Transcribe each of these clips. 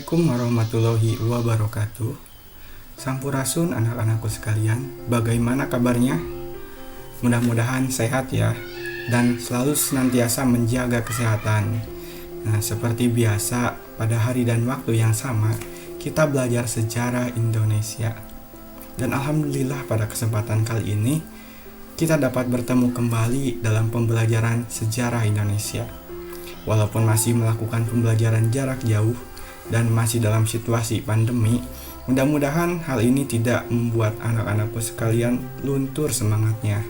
Assalamualaikum warahmatullahi wabarakatuh. Sampurasun anak-anakku sekalian, bagaimana kabarnya? Mudah-mudahan sehat ya, dan selalu senantiasa menjaga kesehatan. Nah, seperti biasa, pada hari dan waktu yang sama, kita belajar sejarah Indonesia. Dan alhamdulillah pada kesempatan kali ini, kita dapat bertemu kembali dalam pembelajaran sejarah Indonesia. Walaupun masih melakukan pembelajaran jarak jauh, dan masih dalam situasi pandemi, mudah-mudahan hal ini tidak membuat anak-anakku sekalian luntur semangatnya.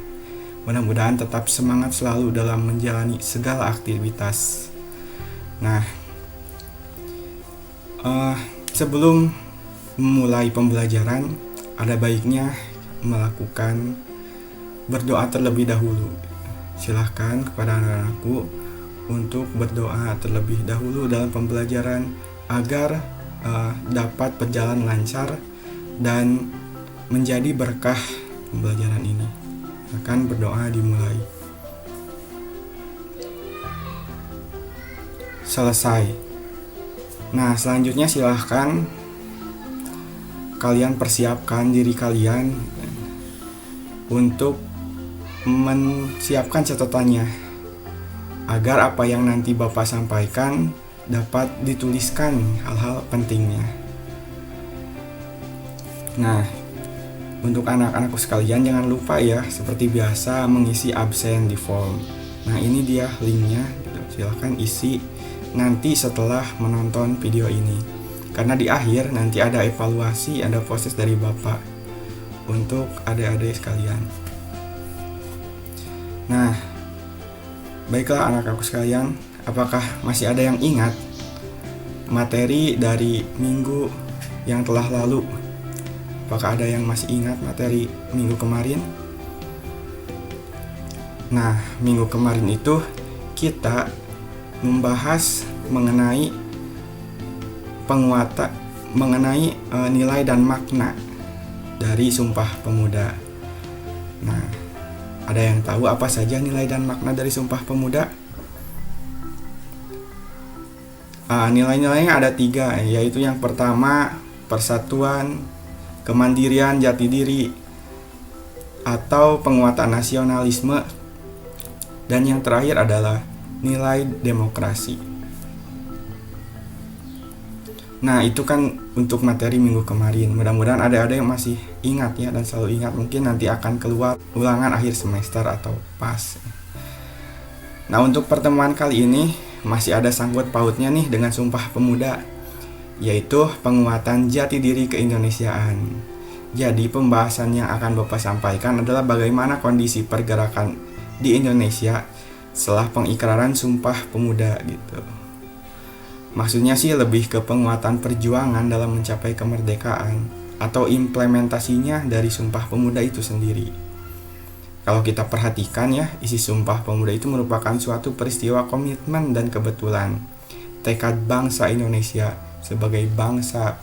Mudah-mudahan tetap semangat selalu dalam menjalani segala aktivitas. Nah, sebelum memulai pembelajaran, ada baiknya melakukan berdoa terlebih dahulu. Silahkan kepada anak-anakku untuk berdoa terlebih dahulu dalam pembelajaran agar dapat berjalan lancar dan menjadi berkah pembelajaran ini. Akan berdoa dimulai. Selesai. Nah, selanjutnya silahkan kalian persiapkan diri kalian untuk menyiapkan catatannya agar apa yang nanti Bapak sampaikan dapat dituliskan hal-hal pentingnya. Nah, untuk anak-anakku sekalian jangan lupa ya, seperti biasa mengisi absen di form. Nah, ini dia linknya, silahkan isi nanti setelah menonton video ini. Karena di akhir nanti ada evaluasi, ada proses dari Bapak untuk adik-adik sekalian. Nah, baiklah anak-anakku sekalian, apakah masih ada yang ingat materi dari minggu yang telah lalu? Apakah ada yang masih ingat materi minggu kemarin? Nah, minggu kemarin itu kita membahas mengenai nilai dan makna dari Sumpah Pemuda. Nah, ada yang tahu apa saja nilai dan makna dari Sumpah Pemuda? Nilai-nilainya ada 3, yaitu yang pertama persatuan, kemandirian jati diri, atau penguatan nasionalisme, dan yang terakhir adalah nilai demokrasi. Nah, itu kan untuk materi minggu kemarin. Mudah-mudahan ada yang masih ingat ya, dan selalu ingat. Mungkin nanti akan keluar ulangan akhir semester atau pas. Nah, untuk pertemuan kali ini masih ada sangkut pautnya nih dengan Sumpah Pemuda, yaitu penguatan jati diri keindonesiaan. Jadi pembahasan yang akan Bapak sampaikan adalah bagaimana kondisi pergerakan di Indonesia setelah pengikraran Sumpah Pemuda gitu. Maksudnya sih lebih ke penguatan perjuangan dalam mencapai kemerdekaan atau implementasinya dari Sumpah Pemuda itu sendiri. Kalau kita perhatikan ya, isi Sumpah Pemuda itu merupakan suatu peristiwa komitmen dan kebetulan tekad bangsa Indonesia sebagai bangsa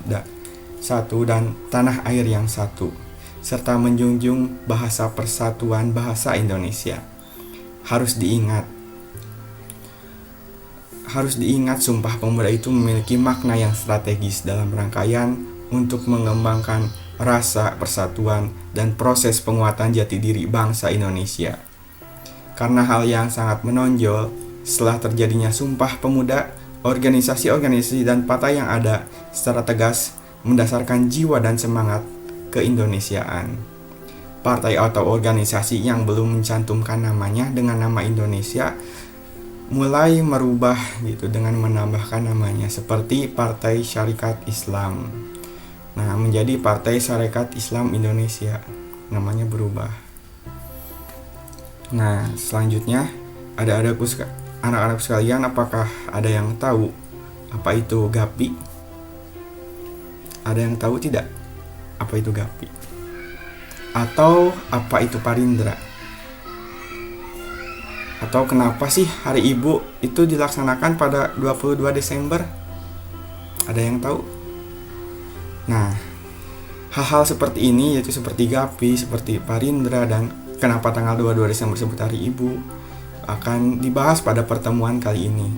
satu dan tanah air yang satu, serta menjunjung bahasa persatuan bahasa Indonesia. Harus diingat Sumpah Pemuda itu memiliki makna yang strategis dalam rangkaian untuk mengembangkan rasa persatuan dan proses penguatan jati diri bangsa Indonesia. Karena hal yang sangat menonjol, setelah terjadinya Sumpah Pemuda, organisasi-organisasi dan partai yang ada secara tegas mendasarkan jiwa dan semangat keindonesiaan. Partai atau organisasi yang belum mencantumkan namanya dengan nama Indonesia mulai merubah gitu dengan menambahkan namanya, seperti Partai Syarikat Islam. Nah, menjadi Partai Syarikat Islam Indonesia, namanya berubah. Nah, selanjutnya anak-anak sekalian, apakah ada yang tahu apa itu GAPI? Ada yang tahu tidak apa itu GAPI? Atau apa itu Parindra? Atau kenapa sih Hari Ibu itu dilaksanakan pada 22 Desember? Ada yang tahu? Nah, hal-hal seperti ini, yaitu seperti GAPI, seperti Parindra, dan kenapa tanggal 22 Desember disebut Hari Ibu, akan dibahas pada pertemuan kali ini.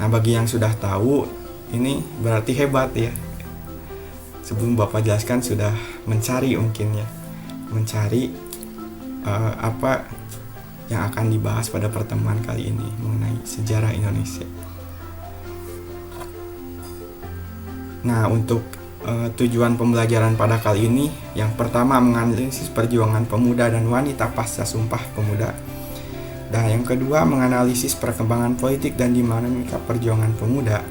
Nah, bagi yang sudah tahu, ini berarti hebat ya. Sebelum Bapak jelaskan sudah mencari mungkin ya, mencari apa yang akan dibahas pada pertemuan kali ini mengenai sejarah Indonesia. Nah, untuk tujuan pembelajaran pada kali ini, yang pertama menganalisis perjuangan pemuda dan wanita pasca Sumpah Pemuda. Dan yang kedua menganalisis perkembangan politik dan dinamika perjuangan pemuda.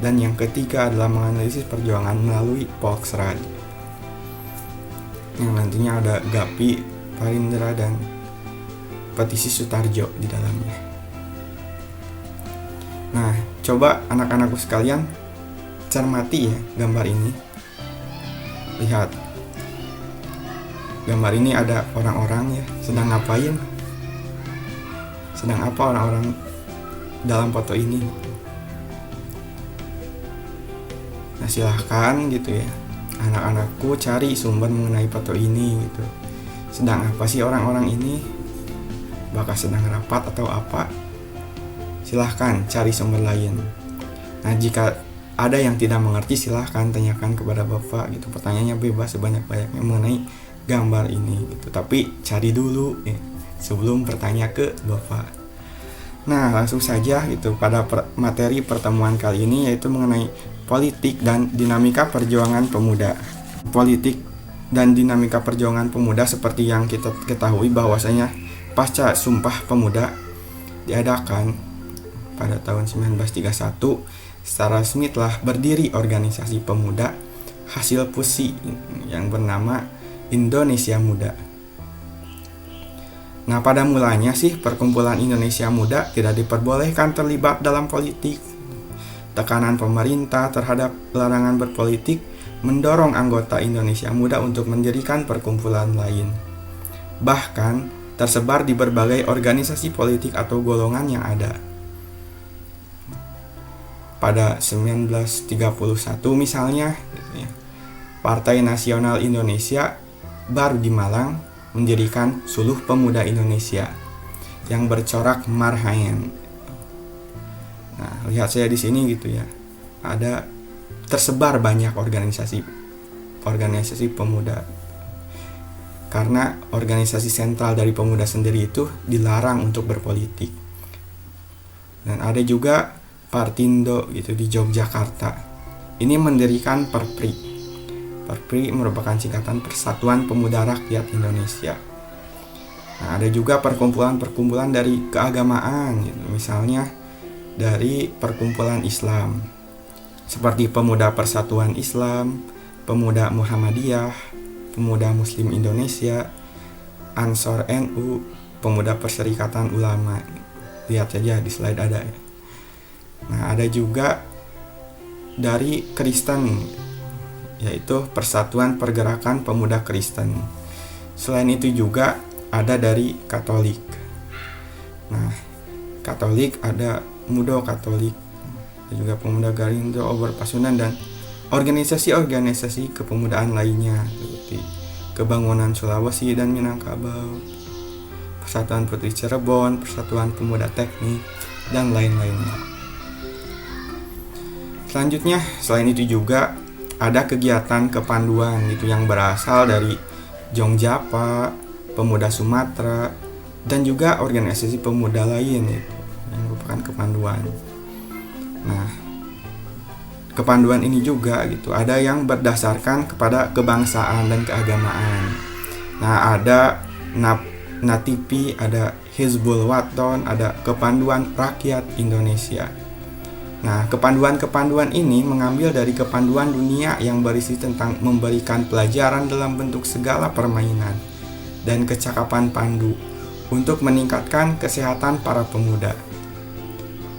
Dan yang ketiga adalah menganalisis perjuangan melalui Volksraad. Yang nantinya ada Gapi, Parindra, dan Petisi Sutarjo di dalamnya. Nah, coba anak-anakku sekalian cermati ya gambar ini. Lihat, gambar ini ada orang-orang ya, sedang ngapain? Sedang apa orang-orang dalam foto ini? Nah, silahkan gitu ya, anak-anakku cari sumber mengenai foto ini gitu. Sedang apa sih orang-orang ini? Bakal sedang rapat atau apa? Silahkan cari sumber lain. Nah, jika ada yang tidak mengerti, silahkan tanyakan kepada Bapak gitu. Pertanyaannya bebas sebanyak-banyaknya mengenai gambar ini gitu. Tapi cari dulu ya, sebelum bertanya ke Bapak. Nah, langsung saja gitu pada materi pertemuan kali ini, yaitu mengenai politik dan dinamika perjuangan pemuda. Politik dan dinamika perjuangan pemuda, seperti yang kita ketahui bahwasanya pasca Sumpah Pemuda diadakan pada tahun 1931, secara resmi telah berdiri organisasi pemuda hasil fusi yang bernama Indonesia Muda. Nah, pada mulanya sih perkumpulan Indonesia Muda tidak diperbolehkan terlibat dalam politik. Tekanan pemerintah terhadap larangan berpolitik mendorong anggota Indonesia Muda untuk mendirikan perkumpulan lain. Bahkan tersebar di berbagai organisasi politik atau golongan yang ada. Pada 1931 misalnya, Partai Nasional Indonesia baru di Malang mendirikan Suluh Pemuda Indonesia yang bercorak marhaen. Nah, lihat saya di sini gitu ya. Ada tersebar banyak organisasi pemuda. Karena organisasi sentral dari pemuda sendiri itu dilarang untuk berpolitik. Dan ada juga Partindo gitu di Yogyakarta. Ini mendirikan Perpri. Perpri merupakan singkatan Persatuan Pemuda Rakyat Indonesia. Nah, ada juga perkumpulan-perkumpulan dari keagamaan gitu. Misalnya dari perkumpulan Islam seperti Pemuda Persatuan Islam, Pemuda Muhammadiyah, Pemuda Muslim Indonesia, Ansor NU, Pemuda Perserikatan Ulama. Lihat saja di slide ada ya. Nah, ada juga dari Kristen, yaitu Persatuan Pergerakan Pemuda Kristen. Selain itu juga ada dari Katolik. Nah, Katolik ada Mudo Katolik, ada juga Pemuda Garindo, Obor Pasundan, dan organisasi-organisasi kepemudaan lainnya seperti Kebangunan Sulawesi dan Minangkabau, Persatuan Putri Cirebon, Persatuan Pemuda Teknik, dan lain-lainnya. Selanjutnya, selain itu juga ada kegiatan kepanduan gitu yang berasal dari Jongjapa, Pemuda Sumatera, dan juga organisasi pemuda lain gitu, yang merupakan kepanduan. Nah, kepanduan ini juga gitu ada yang berdasarkan kepada kebangsaan dan keagamaan. Nah, ada Natipi, ada Hizbul Waton, ada Kepanduan Rakyat Indonesia. Nah, kepanduan-kepanduan ini mengambil dari kepanduan dunia yang berisi tentang memberikan pelajaran dalam bentuk segala permainan dan kecakapan pandu untuk meningkatkan kesehatan para pemuda.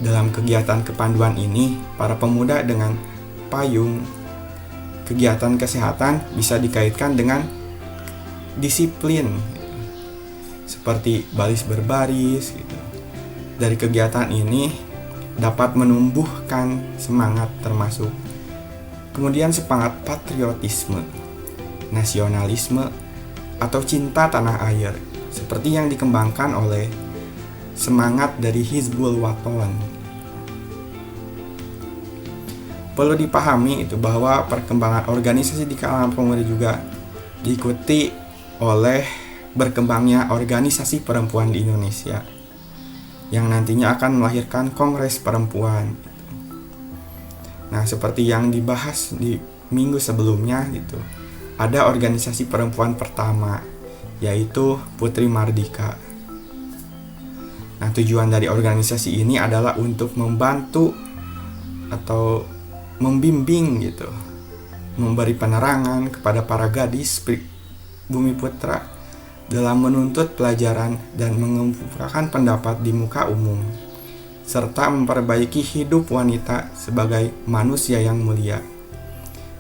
Dalam kegiatan kepanduan ini, para pemuda dengan payung kegiatan kesehatan bisa dikaitkan dengan disiplin seperti baris berbaris gitu. Dari kegiatan ini dapat menumbuhkan semangat termasuk kemudian semangat patriotisme, nasionalisme, atau cinta tanah air seperti yang dikembangkan oleh semangat dari Hizbul Waton. perlu dipahami itu bahwa perkembangan organisasi di kalangan pemuda juga diikuti oleh berkembangnya organisasi perempuan di Indonesia yang nantinya akan melahirkan Kongres Perempuan. Nah, seperti yang dibahas di minggu sebelumnya gitu, ada organisasi perempuan pertama, yaitu Putri Mardika. Nah, tujuan dari organisasi ini adalah untuk membantu atau membimbing gitu, memberi penerangan kepada para gadis Bumi Putra dalam menuntut pelajaran dan mengemukakan pendapat di muka umum, serta memperbaiki hidup wanita sebagai manusia yang mulia.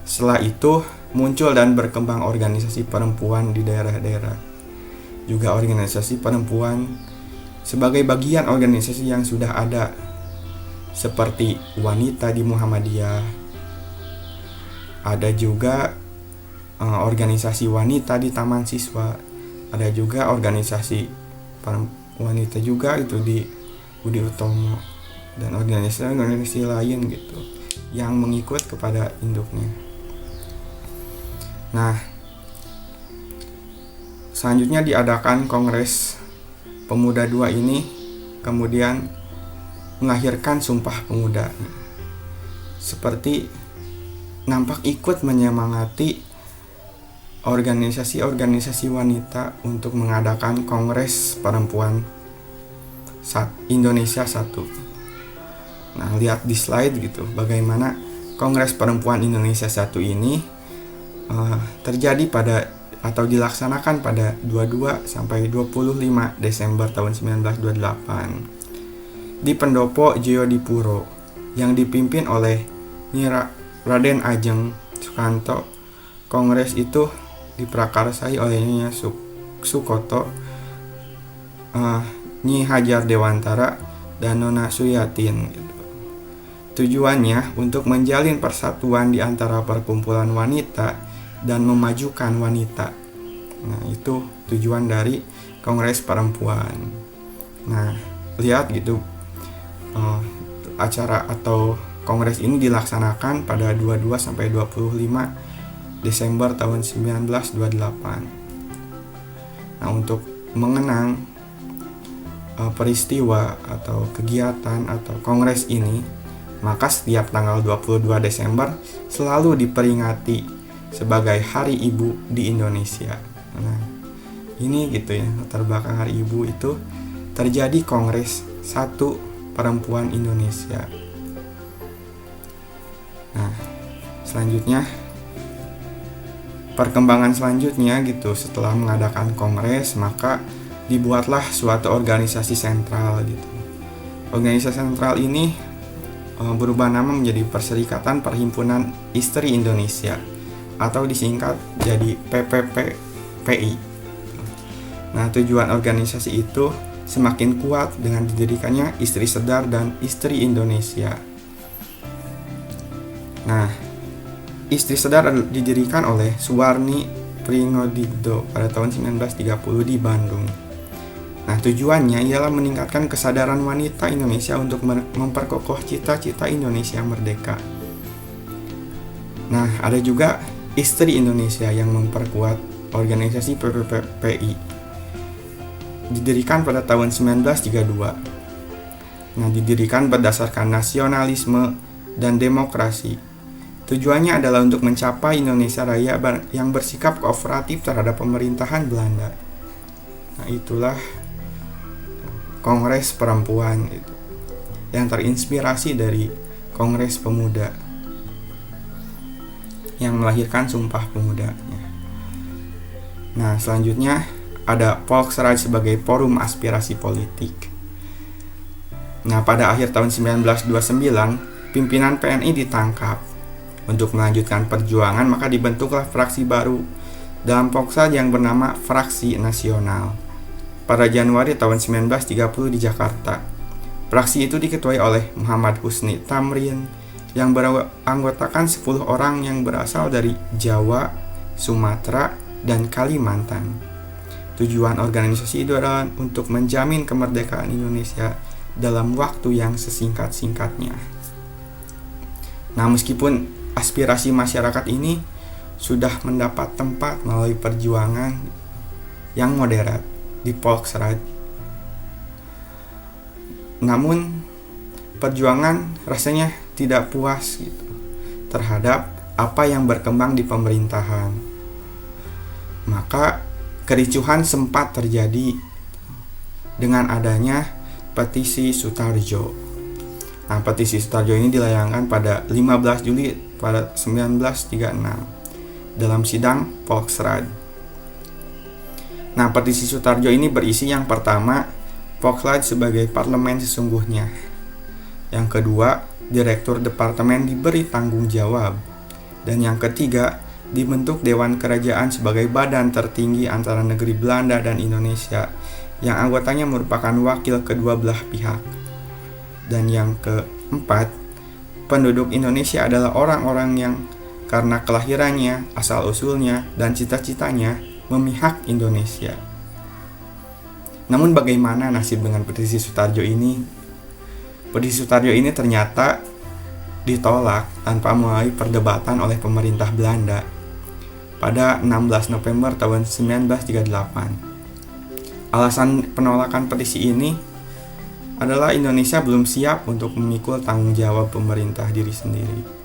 Setelah itu, muncul dan berkembang organisasi perempuan di daerah-daerah. Juga organisasi perempuan sebagai bagian organisasi yang sudah ada, seperti wanita di Muhammadiyah. Ada juga organisasi wanita di Taman Siswa. Ada juga organisasi wanita juga itu di Budi Utomo, dan organisasi lain gitu yang mengikut kepada induknya. Nah, selanjutnya diadakan Kongres Pemuda II ini kemudian melahirkan Sumpah Pemuda. Seperti nampak ikut menyemangati organisasi-organisasi wanita untuk mengadakan Kongres Perempuan Indonesia 1. Nah, lihat di slide gitu bagaimana Kongres Perempuan Indonesia 1 ini terjadi pada atau dilaksanakan pada 22 sampai 25 Desember tahun 1928 di Pendopo Jayadipuro yang dipimpin oleh Raden Ajeng Sukanto. Kongres itu diprakarsai oleh Nyi Sukoto, Nyi Hajar Dewantara, dan Nona Suyatin gitu. Tujuannya untuk menjalin persatuan di antara perkumpulan wanita dan memajukan wanita. Nah, itu tujuan dari Kongres Perempuan. Nah, lihat gitu acara atau kongres ini dilaksanakan pada 22 sampai 25 Desember tahun 1928. Nah, untuk mengenang peristiwa atau kegiatan atau kongres ini, maka setiap tanggal 22 Desember selalu diperingati sebagai Hari Ibu di Indonesia. Nah, ini gitu ya, latar belakang Hari Ibu itu terjadi Kongres 1 Perempuan Indonesia. Nah, selanjutnya perkembangan selanjutnya gitu, setelah mengadakan kongres maka dibuatlah suatu organisasi sentral gitu. Organisasi sentral ini berubah nama menjadi Perserikatan Perhimpunan Istri Indonesia atau disingkat jadi PPPI. Nah, tujuan organisasi itu semakin kuat dengan didirikannya Istri Sedar dan Istri Indonesia. Nah, Istri Sedar didirikan oleh Suwarni Pringodito pada tahun 1930 di Bandung. Nah, tujuannya ialah meningkatkan kesadaran wanita Indonesia untuk memperkokoh cita-cita Indonesia merdeka. Nah, ada juga Istri Indonesia yang memperkuat organisasi PPPI. Didirikan pada tahun 1932. Nah, didirikan berdasarkan nasionalisme dan demokrasi. Tujuannya adalah untuk mencapai Indonesia Raya yang bersikap kooperatif terhadap pemerintahan Belanda. Nah, itulah Kongres Perempuan itu, yang terinspirasi dari Kongres Pemuda yang melahirkan Sumpah Pemuda. Nah, selanjutnya ada Volksraad sebagai forum aspirasi politik. Nah, pada akhir tahun 1929, pimpinan PNI ditangkap. Untuk melanjutkan perjuangan, maka dibentuklah fraksi baru dalam Volksraad yang bernama Fraksi Nasional pada Januari tahun 1930 di Jakarta. Fraksi itu diketuai oleh Muhammad Husni Tamrin yang beranggotakan 10 orang yang berasal dari Jawa, Sumatera, dan Kalimantan. Tujuan organisasi itu adalah untuk menjamin kemerdekaan Indonesia dalam waktu yang sesingkat-singkatnya. Nah, meskipun aspirasi masyarakat ini sudah mendapat tempat melalui perjuangan yang moderat di Volksraad, namun perjuangan rasanya tidak puas gitu terhadap apa yang berkembang di pemerintahan. Maka kericuhan sempat terjadi dengan adanya petisi Sutarjo. Nah, petisi Sutarjo ini dilayangkan pada 15 Juli pada 1936 dalam sidang Volksraad. Nah, petisi Sutarjo ini berisi yang pertama, Volksraad sebagai parlemen sesungguhnya. Yang kedua, direktur departemen diberi tanggung jawab. Dan yang ketiga, dibentuk Dewan Kerajaan sebagai badan tertinggi antara negeri Belanda dan Indonesia yang anggotanya merupakan wakil kedua belah pihak. Dan yang keempat, penduduk Indonesia adalah orang-orang yang karena kelahirannya, asal-usulnya, dan cita-citanya memihak Indonesia. Namun bagaimana nasib dengan petisi Sutarjo ini? Petisi Sutarjo ini ternyata ditolak tanpa melalui perdebatan oleh pemerintah Belanda pada 16 November tahun 1938. Alasan penolakan petisi ini adalah Indonesia belum siap untuk memikul tanggung jawab pemerintah diri sendiri.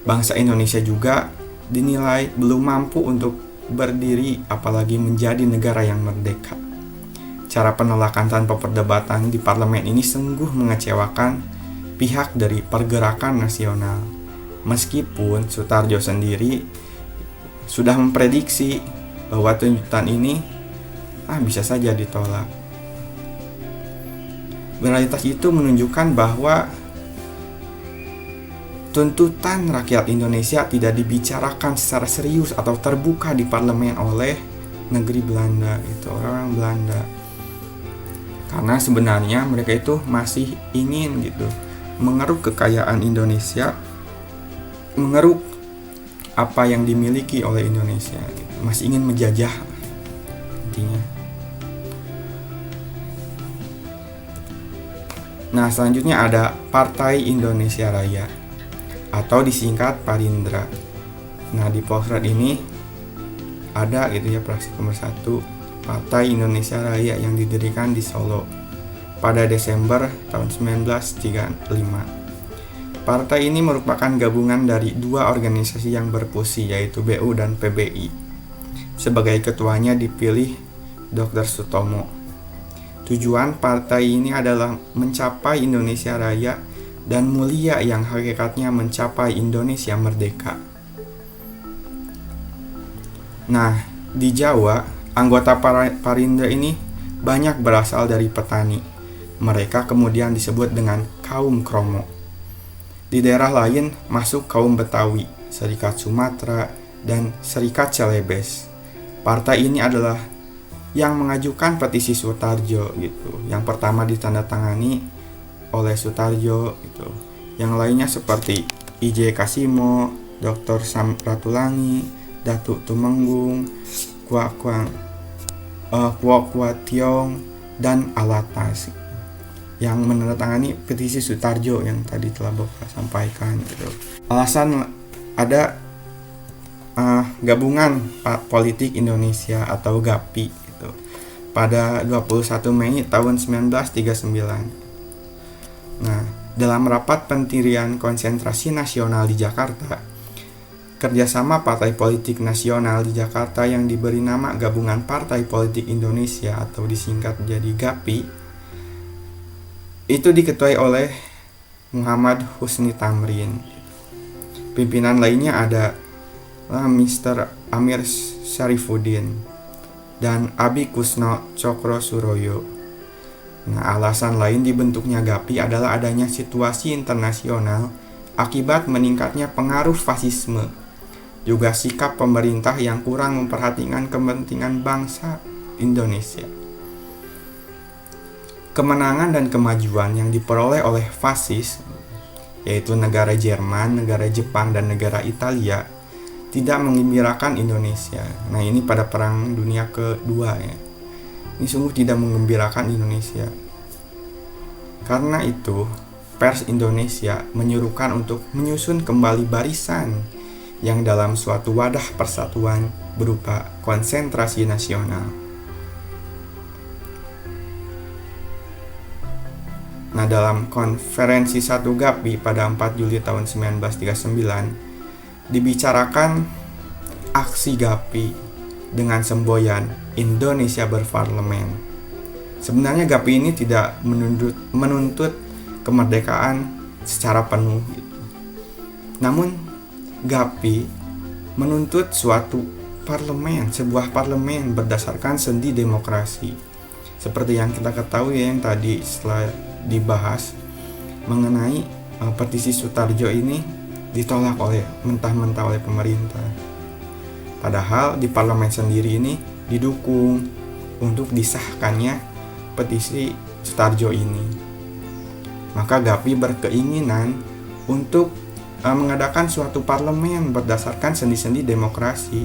Bangsa Indonesia juga dinilai belum mampu untuk berdiri apalagi menjadi negara yang merdeka. Cara penolakan tanpa perdebatan di parlemen ini sungguh mengecewakan pihak dari pergerakan nasional. Meskipun Sutarjo sendiri sudah memprediksi bahwa tuntutan ini bisa saja ditolak. Realitas itu menunjukkan bahwa tuntutan rakyat Indonesia tidak dibicarakan secara serius atau terbuka di parlemen oleh negeri Belanda, itu orang Belanda. Karena sebenarnya mereka itu masih ingin gitu mengeruk kekayaan Indonesia, mengeruk apa yang dimiliki oleh Indonesia, gitu. Masih ingin menjajah intinya. Nah, selanjutnya ada Partai Indonesia Raya atau disingkat Parindra. Nah, di Volksraad ini ada gitu ya praksi nomor 1 Partai Indonesia Raya yang didirikan di Solo pada Desember tahun 1935. Partai ini merupakan gabungan dari dua organisasi yang berfusi, yaitu BU dan PBI. Sebagai ketuanya dipilih Dr. Sutomo. Tujuan partai ini adalah mencapai Indonesia Raya dan mulia yang hakikatnya mencapai Indonesia merdeka. Nah, di Jawa, anggota Parindra ini banyak berasal dari petani. Mereka kemudian disebut dengan kaum Kromo. Di daerah lain masuk kaum Betawi, Serikat Sumatera, dan Serikat Celebes. Partai ini adalah yang mengajukan petisi Sutarjo gitu. Yang pertama ditandatangani oleh Sutarjo gitu. Yang lainnya seperti I.J. Kasimo, Dr. Sam Ratulangi, Datuk Tumenggung, Kuok Tiong, dan Alatas yang menandatangani petisi Sutarjo yang tadi telah Bapak sampaikan gitu. Alasan ada gabungan politik Indonesia atau GAPI gitu, pada 21 Mei tahun 1939. Nah, dalam rapat pendirian konsentrasi nasional di Jakarta, kerjasama partai politik nasional di Jakarta yang diberi nama Gabungan Partai Politik Indonesia atau disingkat menjadi GAPI, itu diketuai oleh Muhammad Husni Tamrin. Pimpinan lainnya ada Mr. Amir Syarifuddin dan Abi Kusno Cokro Suroyo. Nah, alasan lain dibentuknya GAPI adalah adanya situasi internasional akibat meningkatnya pengaruh fasisme, juga sikap pemerintah yang kurang memperhatikan kepentingan bangsa Indonesia. Kemenangan dan kemajuan yang diperoleh oleh fasis, yaitu negara Jerman, negara Jepang, dan negara Italia, tidak menggembirakan Indonesia. Nah, ini pada Perang Dunia Kedua ya. Ini sungguh tidak menggembirakan Indonesia. Karena itu, pers Indonesia menyuruhkan untuk menyusun kembali barisan yang dalam suatu wadah persatuan berupa konsentrasi nasional. Nah, dalam konferensi 1 GAPI pada 4 Juli tahun 1939 dibicarakan aksi GAPI dengan semboyan Indonesia berparlemen. Sebenarnya GAPI ini tidak menuntut kemerdekaan secara penuh gitu. Namun GAPI menuntut suatu parlemen, sebuah parlemen berdasarkan sendi demokrasi. Seperti yang kita ketahui yang tadi setelah dibahas mengenai petisi Sutarjo ini ditolak mentah-mentah oleh pemerintah. Padahal di parlemen sendiri ini didukung untuk disahkannya petisi Sutarjo ini. Maka GAPI berkeinginan untuk mengadakan suatu parlemen berdasarkan sendi-sendi demokrasi,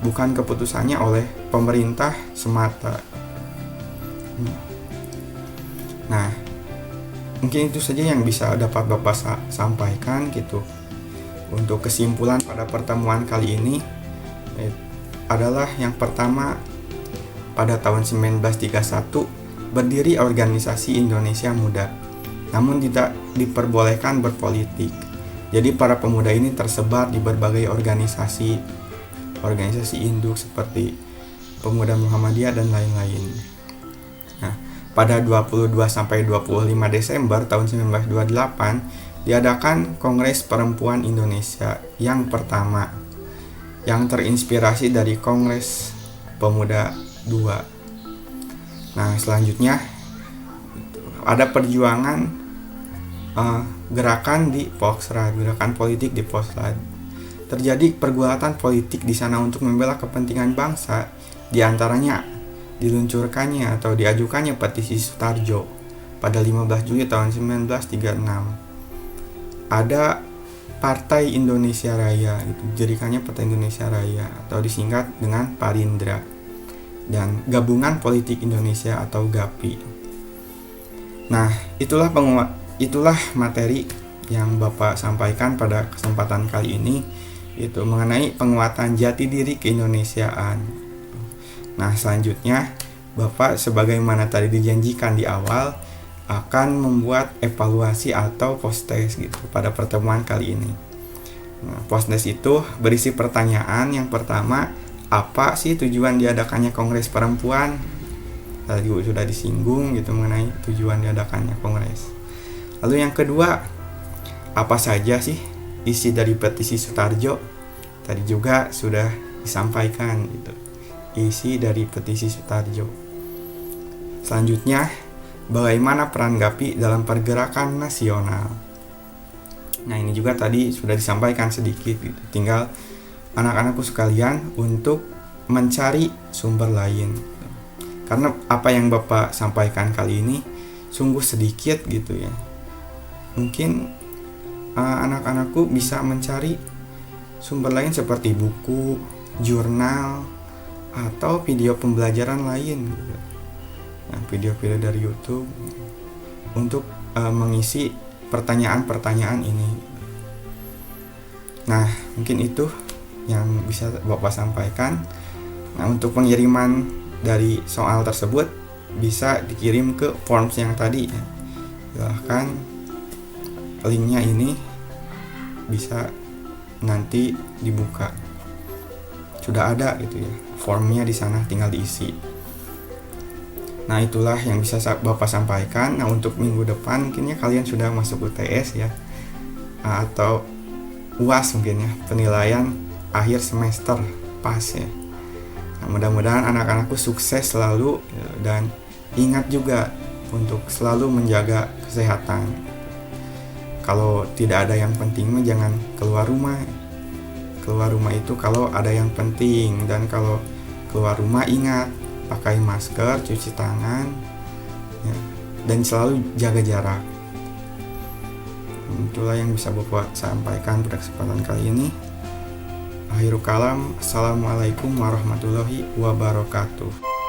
bukan keputusannya oleh pemerintah semata. Nah, mungkin itu saja yang bisa dapat Bapak sampaikan gitu. Untuk kesimpulan pada pertemuan kali ini adalah yang pertama, pada tahun 1931 berdiri organisasi Indonesia Muda, namun tidak diperbolehkan berpolitik. Jadi para pemuda ini tersebar di berbagai organisasi induk seperti Pemuda Muhammadiyah dan lain-lain. Nah, pada 22 sampai 25 Desember tahun 1928 diadakan Kongres Perempuan Indonesia yang pertama, yang terinspirasi dari Kongres Pemuda II. Nah, selanjutnya ada perjuangan gerakan di Poksrad, gerakan politik di Poksrad. Terjadi pergulatan politik di sana untuk membela kepentingan bangsa, di antaranya diluncurkannya atau diajukannya petisi Sutarjo pada 15 Juli tahun 1936. Ada Partai Indonesia Raya, itu jadikannya Partai Indonesia Raya atau disingkat dengan Parindra, dan Gabungan Politik Indonesia atau GAPI. Nah, itulah materi yang Bapak sampaikan pada kesempatan kali ini, itu mengenai penguatan jati diri keindonesiaan. Nah, selanjutnya Bapak sebagaimana tadi dijanjikan di awal akan membuat evaluasi atau post-test gitu pada pertemuan kali ini. Nah, post-test itu berisi pertanyaan. Yang pertama, apa sih tujuan diadakannya Kongres Perempuan? Tadi sudah disinggung gitu mengenai tujuan diadakannya kongres. Lalu yang kedua, apa saja sih isi dari petisi Sutarjo? Tadi juga sudah disampaikan gitu, isi dari petisi Sutarjo. Selanjutnya, bagaimana peran GAPI dalam pergerakan nasional? Nah, ini juga tadi sudah disampaikan sedikit gitu. Tinggal anak-anakku sekalian untuk mencari sumber lain. Karena apa yang Bapak sampaikan kali ini sungguh sedikit gitu ya. Mungkin anak-anakku bisa mencari sumber lain seperti buku, jurnal, atau video pembelajaran lain gitu. Nah, video-video dari YouTube untuk mengisi pertanyaan-pertanyaan ini. Nah, mungkin itu yang bisa Bapak sampaikan. Nah, untuk pengiriman dari soal tersebut bisa dikirim ke forms yang tadi ya. Silahkan, linknya ini bisa nanti dibuka, sudah ada gitu ya formnya di sana, tinggal diisi. Nah, itulah yang bisa Bapak sampaikan. Nah, untuk minggu depan mungkinnya kalian sudah masuk UTS ya, atau UAS mungkin ya, penilaian akhir semester pas ya. Nah, mudah-mudahan anak-anakku sukses selalu ya, dan ingat juga untuk selalu menjaga kesehatan. Kalau tidak ada yang penting jangan keluar rumah. Keluar rumah itu kalau ada yang penting, dan kalau keluar rumah ingat pakai masker, cuci tangan ya, dan selalu jaga jarak. Itulah yang bisa Bapak sampaikan pada kesempatan kali ini. Akhirul kalam, assalamualaikum warahmatullahi wabarakatuh.